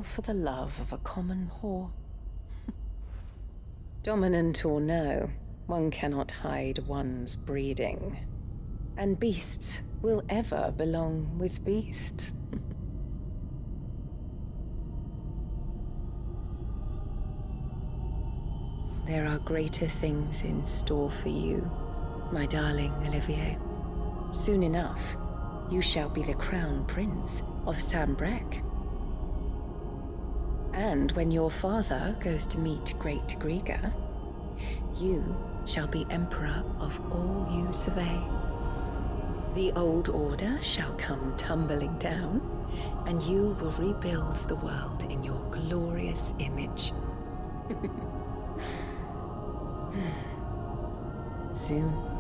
for the love of a common whore. Dominant or no, one cannot hide one's breeding. And beasts will ever belong with beasts. There are greater things in store for you, my darling Olivier. Soon enough, you shall be the crown prince of Sambrec. And when your father goes to meet Great Griga, you shall be emperor of all you survey. The old order shall come tumbling down, and you will rebuild the world in your glorious image. Soon.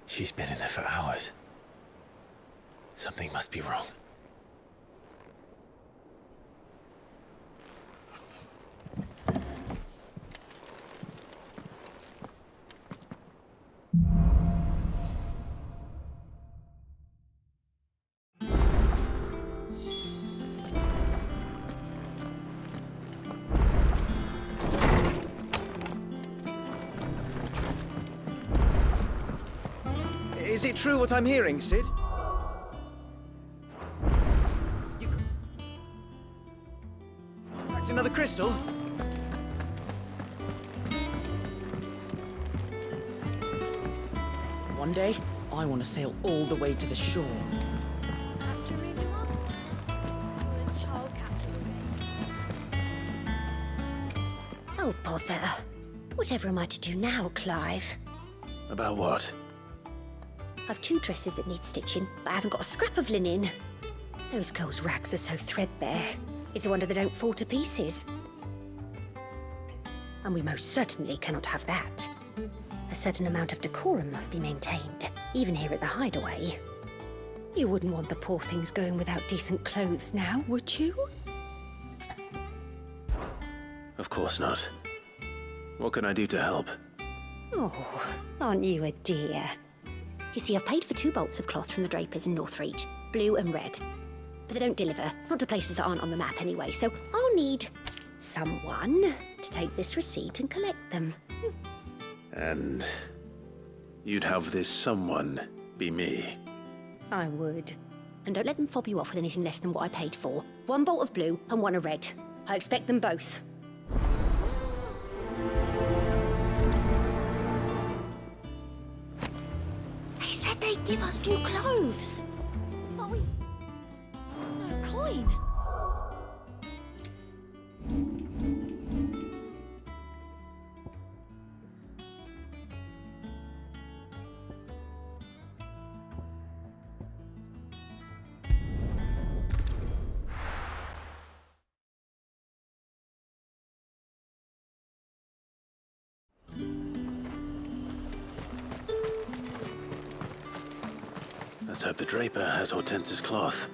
She's been in there for hours. Something must be wrong. Is it true what I'm hearing, Sid? You cracked another crystal? One day, I want to sail all the way to the shore. After moving on, or the child catches again. Oh, bother. Whatever am I to do now, Clive? About what? I've 2 dresses that need stitching, but I haven't got a scrap of linen. Those girls' rags are so threadbare. It's a wonder they don't fall to pieces. And we most certainly cannot have that. A certain amount of decorum must be maintained, even here at the Hideaway. You wouldn't want the poor things going without decent clothes now, would you? Of course not. What can I do to help? Oh, aren't you a dear? You see, I've paid for 2 bolts of cloth from the drapers in Northreach, blue and red. But they don't deliver, not to places that aren't on the map anyway, so I'll need someone to take this receipt and collect them. And you'd have this someone be me. I would. And don't let them fob you off with anything less than what I paid for. 1 bolt of blue and 1 of red. I expect them both. They'd give us new clothes. But we... no coin. Let's hope the draper has Hortense's cloth.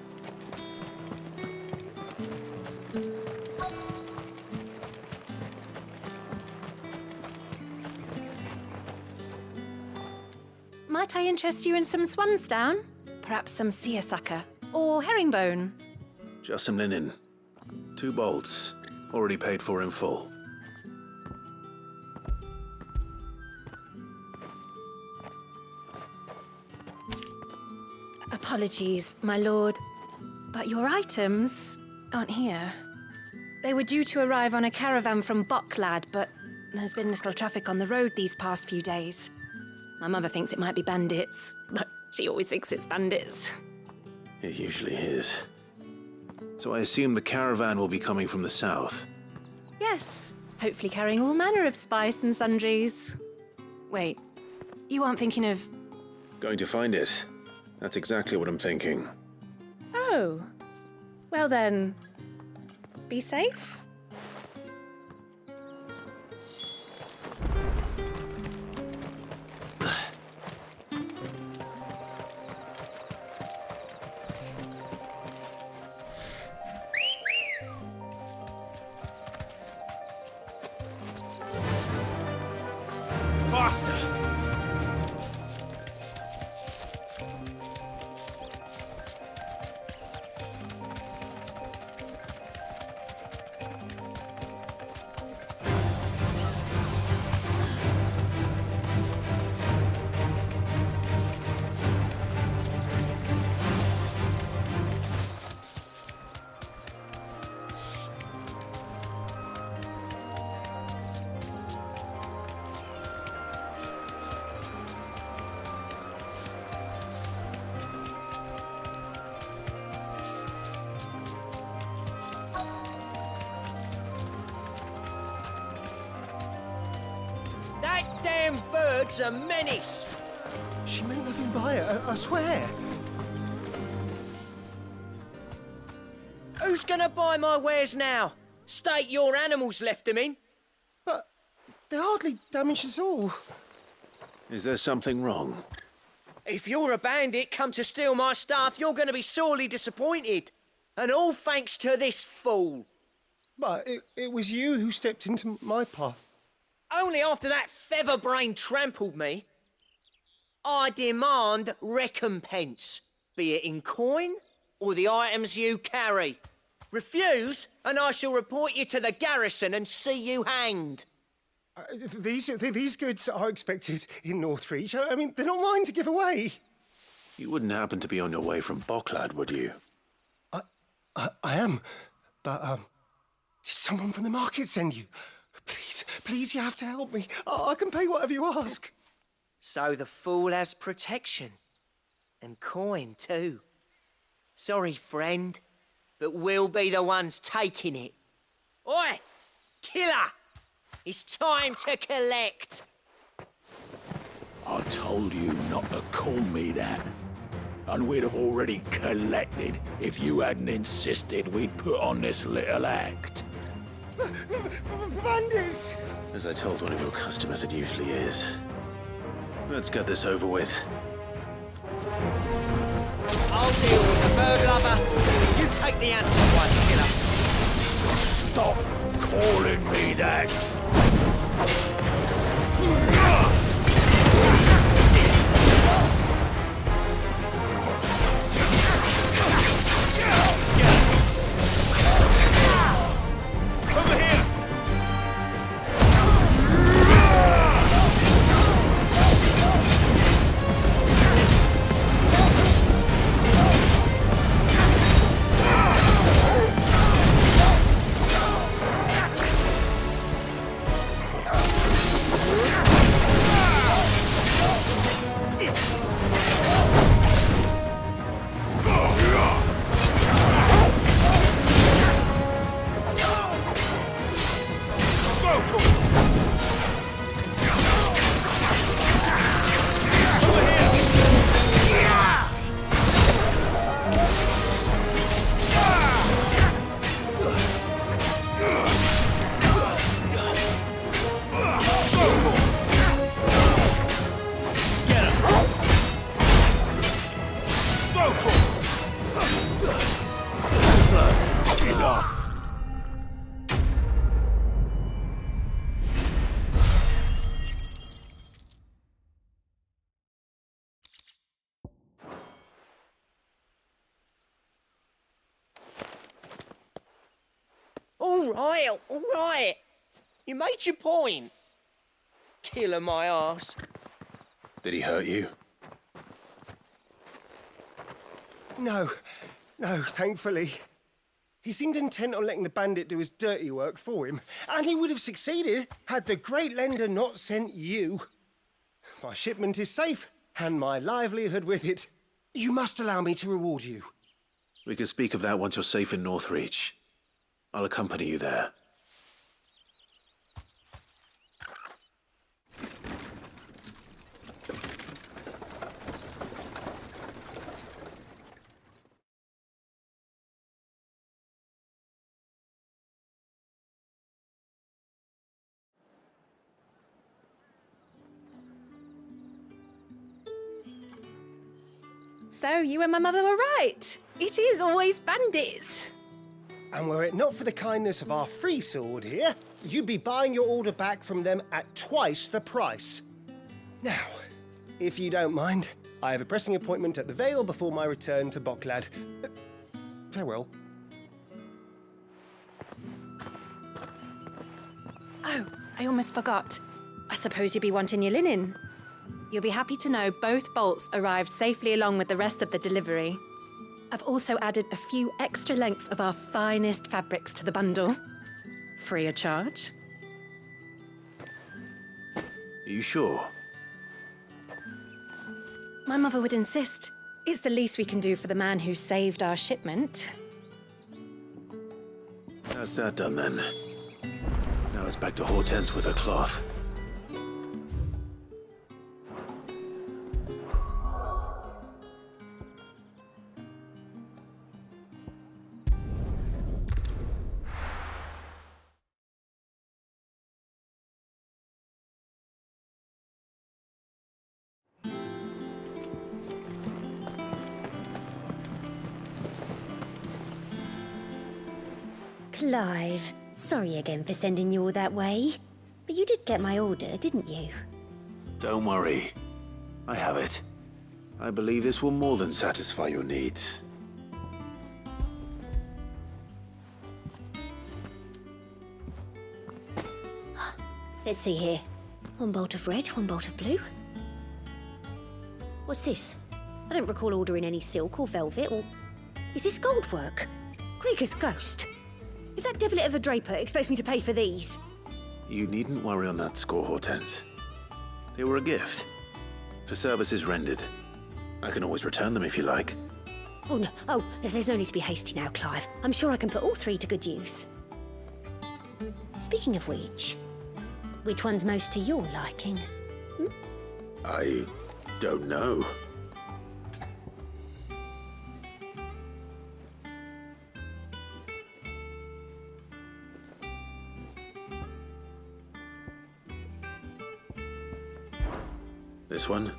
Might I interest you in some swansdown? Perhaps some seersucker or herringbone? Just some linen. 2 bolts. Already paid for in full. Apologies, my lord, but your items aren't here. They were due to arrive on a caravan from Bocklad, but there's been little traffic on the road these past few days. My mother thinks it might be bandits, but she always thinks it's bandits. It usually is. So I assume the caravan will be coming from the south. Yes, hopefully carrying all manner of spice and sundries. Wait, you aren't thinking of... Going to find it. That's exactly what I'm thinking. Oh, well then, be safe. damn bird's a menace. She meant nothing by it, I swear. Who's gonna buy my wares now? State your animals left them in. But they hardly damaged us all. Is there something wrong? If you're a bandit come to steal my stuff, you're gonna be sorely disappointed. And all thanks to this fool. But it was you who stepped into my path. Only after that feather-brain trampled me. I demand recompense, be it in coin or the items you carry. Refuse, and I shall report you to the garrison and see you hanged. These goods are expected in Northreach. I mean, they're not mine to give away. You wouldn't happen to be on your way from Bocklad, would you? I am, but did someone from the market send you? Please, you have to help me. I can pay whatever you ask. So the fool has protection. And coin, too. Sorry, friend, but we'll be the ones taking it. Oi! Killer! It's time to collect! I told you not to call me that. And we'd have already collected if you hadn't insisted we'd put on this little act. Bandits! As I told one of your customers, it usually is. Let's get this over with. I'll deal with the bird lover. You take the answer, one killer. Stop calling me that! All right. You made your point. Killer my arse. Did he hurt you? No, thankfully. He seemed intent on letting the bandit do his dirty work for him, and he would have succeeded had the great lender not sent you. My shipment is safe, and my livelihood with it. You must allow me to reward you. We can speak of that once you're safe in Northreach. I'll accompany you there. So you and my mother were right. It is always bandits. And were it not for the kindness of our free sword here, you'd be buying your order back from them at twice the price. Now, if you don't mind, I have a pressing appointment at the Vale before my return to Bocklad. Farewell. Oh, I almost forgot. I suppose you'll be wanting your linen. You'll be happy to know both bolts arrived safely along with the rest of the delivery. I've also added a few extra lengths of our finest fabrics to the bundle. Free of charge. Are you sure? My mother would insist. It's the least we can do for the man who saved our shipment. That's that done then. Now it's back to Hortense with her cloth. Clive, sorry again for sending you all that way. But you did get my order, didn't you? Don't worry. I have it. I believe this will more than satisfy your needs. Let's see here. One bolt of red, one bolt of blue. What's this? I don't recall ordering any silk or velvet or... Is this gold work? Krieger's ghost. If that devilit of a draper expects me to pay for these... You needn't worry on that score, Hortense. They were a gift. For services rendered. I can always return them if you like. Oh, no. Oh, there's no need to be hasty now, Clive. I'm sure I can put all three to good use. Speaking of which one's most to your liking? I don't know. This one,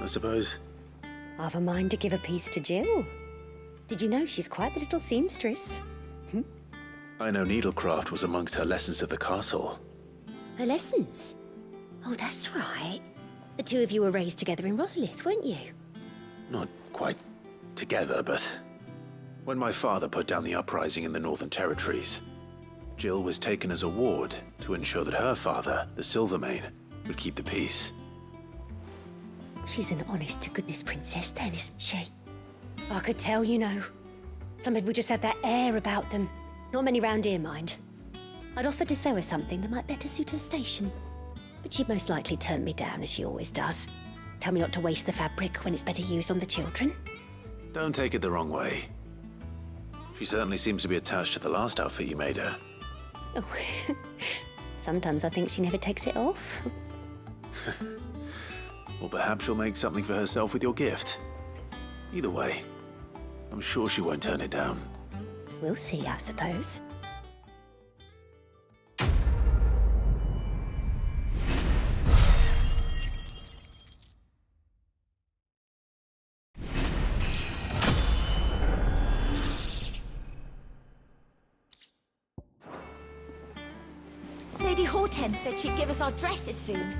I suppose. I've a mind to give a piece to Jill. Did you know she's quite the little seamstress? I know needlecraft was amongst her lessons at the castle. Her lessons? Oh, that's right. The two of you were raised together in Rosalith, weren't you? Not quite together, but... When my father put down the uprising in the Northern Territories, Jill was taken as a ward to ensure that her father, the Silvermane, would keep the peace. She's an honest-to-goodness princess then, isn't she? I could tell, you know. Some people just have that air about them. Not many round here, mind. I'd offered to sew her something that might better suit her station. But she'd most likely turn me down, as she always does. Tell me not to waste the fabric when it's better used on the children. Don't take it the wrong way. She certainly seems to be attached to the last outfit you made her. Oh, sometimes I think she never takes it off. Or perhaps she'll make something for herself with your gift. Either way, I'm sure she won't turn it down. We'll see, I suppose. Lady Hortense said she'd give us our dresses soon.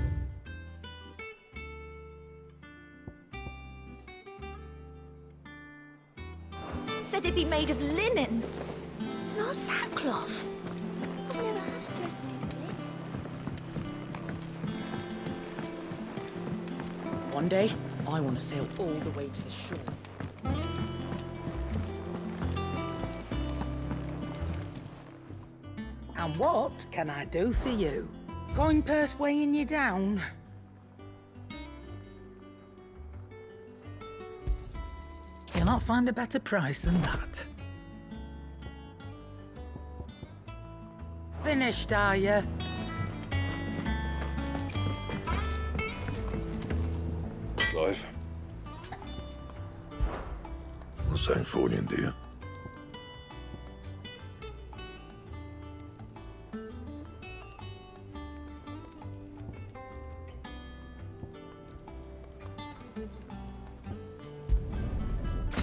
Said they'd be made of linen, not sackcloth. I've never had a dress made of linen. One day, I want to sail all the way to the shore. And what can I do for you? Coin purse weighing you down? You'll not find a better price than that. Finished, are you? Clive. I'm saying fortune, do you?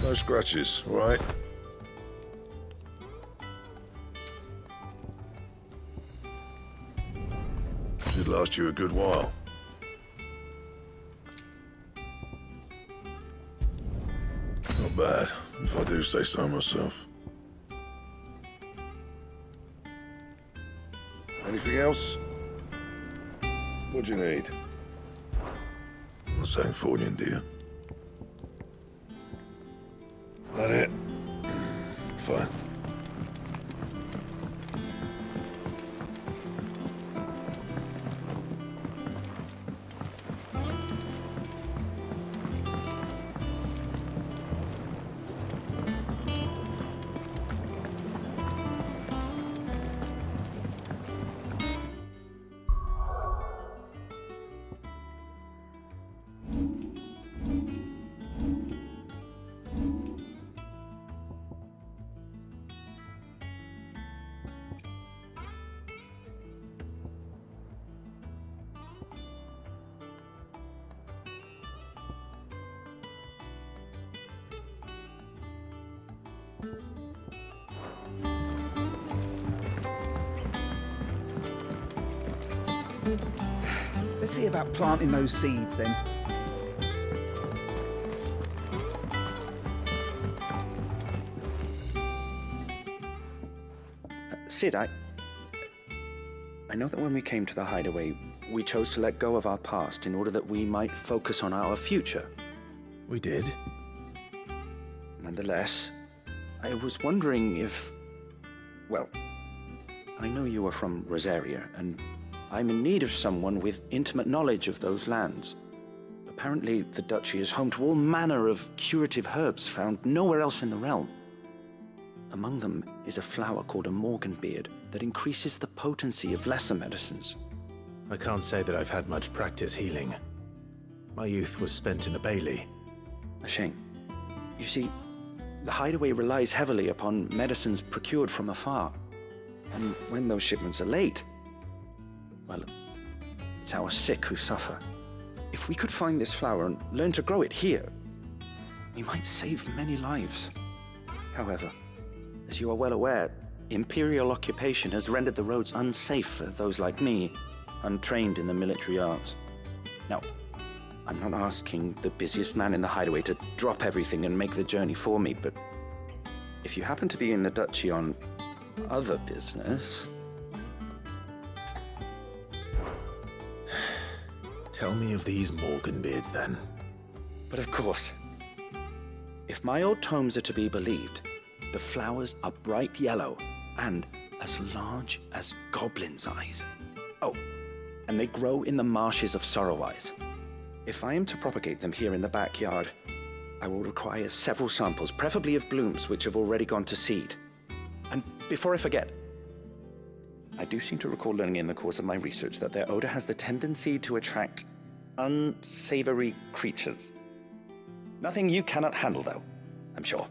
No scratches, all right? Should last you a good while. Not bad, if I do say so myself. Anything else? What do you need? I'm not saying fortune, do you? That it? Fine. Let's see about planting those seeds then. Sid, I know that when we came to the hideaway, we chose to let go of our past in order that we might focus on our future. We did. Nonetheless, I was wondering if... Well, I know you are from Rosaria, and I'm in need of someone with intimate knowledge of those lands. Apparently, the duchy is home to all manner of curative herbs found nowhere else in the realm. Among them is a flower called a morganbeard that increases the potency of lesser medicines. I can't say that I've had much practice healing. My youth was spent in the Bailey. A shame. You see, the hideaway relies heavily upon medicines procured from afar. And when those shipments are late, well, it's our sick who suffer. If we could find this flower and learn to grow it here, we might save many lives. However, as you are well aware, imperial occupation has rendered the roads unsafe for those like me, untrained in the military arts. Now, I'm not asking the busiest man in the hideaway to drop everything and make the journey for me, but if you happen to be in the duchy on other business... Tell me of these morganbeards, then. But of course, if my old tomes are to be believed, the flowers are bright yellow and as large as goblins' eyes. Oh, and they grow in the marshes of Sorrowise. If I am to propagate them here in the backyard, I will require several samples, preferably of blooms which have already gone to seed. And before I forget, I do seem to recall learning in the course of my research that their odor has the tendency to attract unsavory creatures. Nothing you cannot handle, though, I'm sure.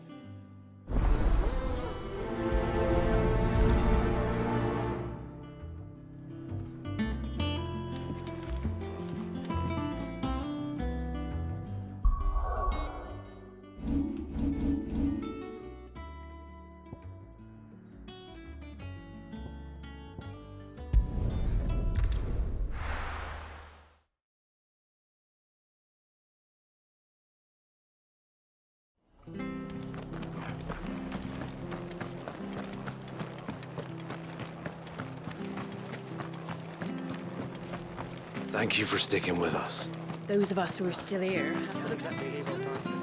Thank you for sticking with us. Those of us who are still here have to Exactly evil, Martha.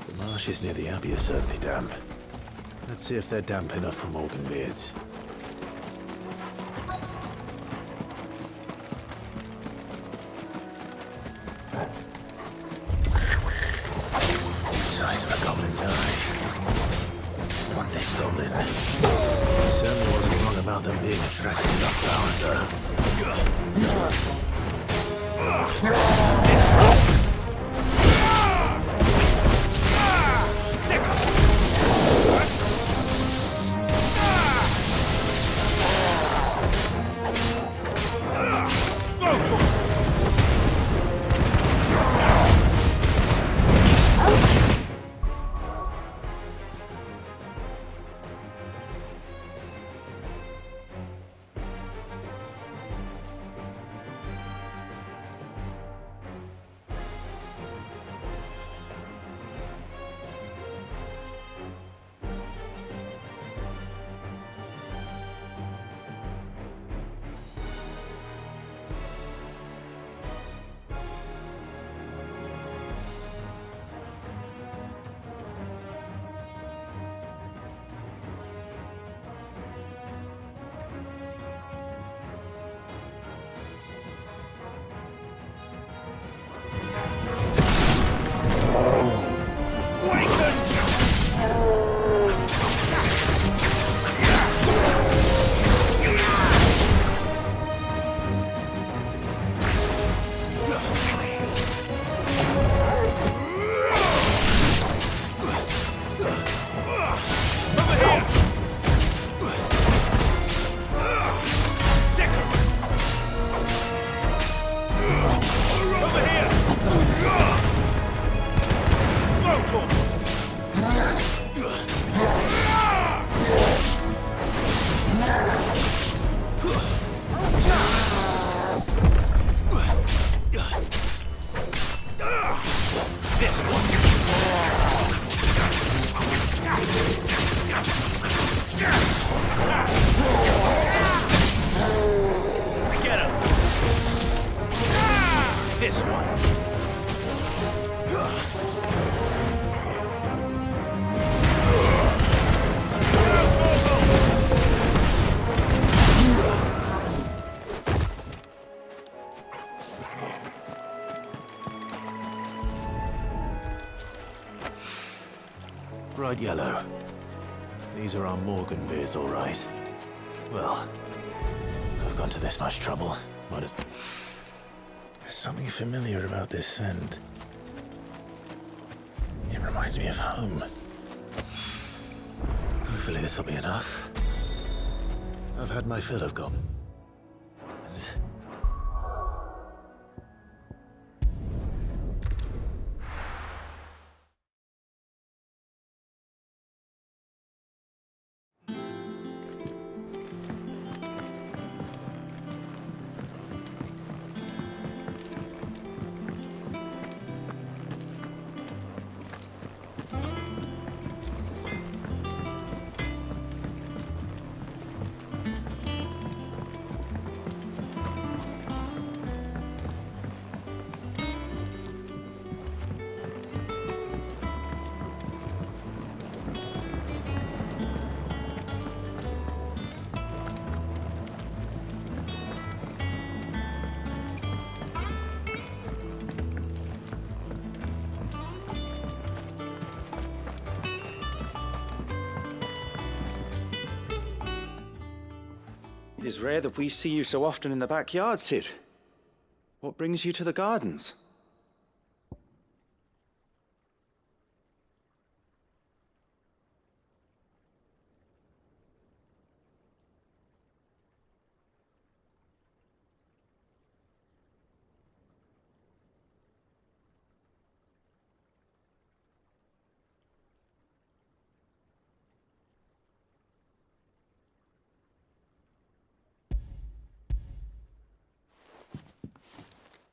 The marshes near the Abbey are certainly damp. Let's see if they're damp enough for morganbeards. Size of a goblin's eye. Not this goblin. Certainly wasn't wrong about them being attracted to the flowers, though. This one. Bright yellow. These are our Morgan beards, all right. Well, I've gone to this much trouble. There's something familiar about this scent. It reminds me of home. Hopefully this will be enough. I've had my fill of goblin. It is rare that we see you so often in the backyard, Cid. What brings you to the gardens?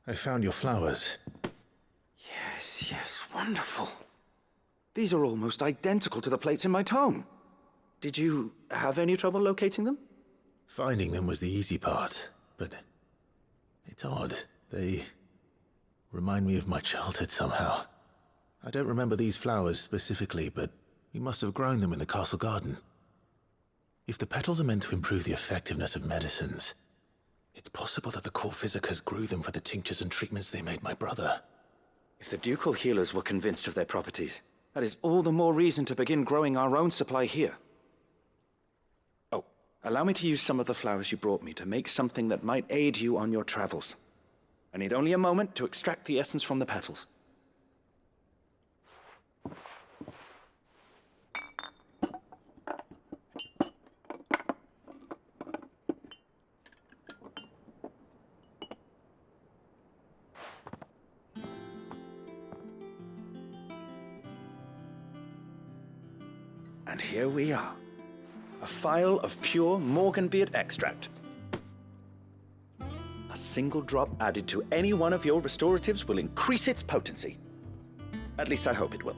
I found your flowers. Yes, wonderful. These are almost identical to the plates in my tome. Did you have any trouble locating them? Finding them was the easy part, but it's odd. They remind me of my childhood somehow. I don't remember these flowers specifically, but we must have grown them in the castle garden. If the petals are meant to improve the effectiveness of medicines, it's possible that the court physicers grew them for the tinctures and treatments they made my brother. If the ducal healers were convinced of their properties, that is all the more reason to begin growing our own supply here. Oh, allow me to use some of the flowers you brought me to make something that might aid you on your travels. I need only a moment to extract the essence from the petals. And here we are. A phial of pure Morganbeard extract. A single drop added to any one of your restoratives will increase its potency. At least I hope it will.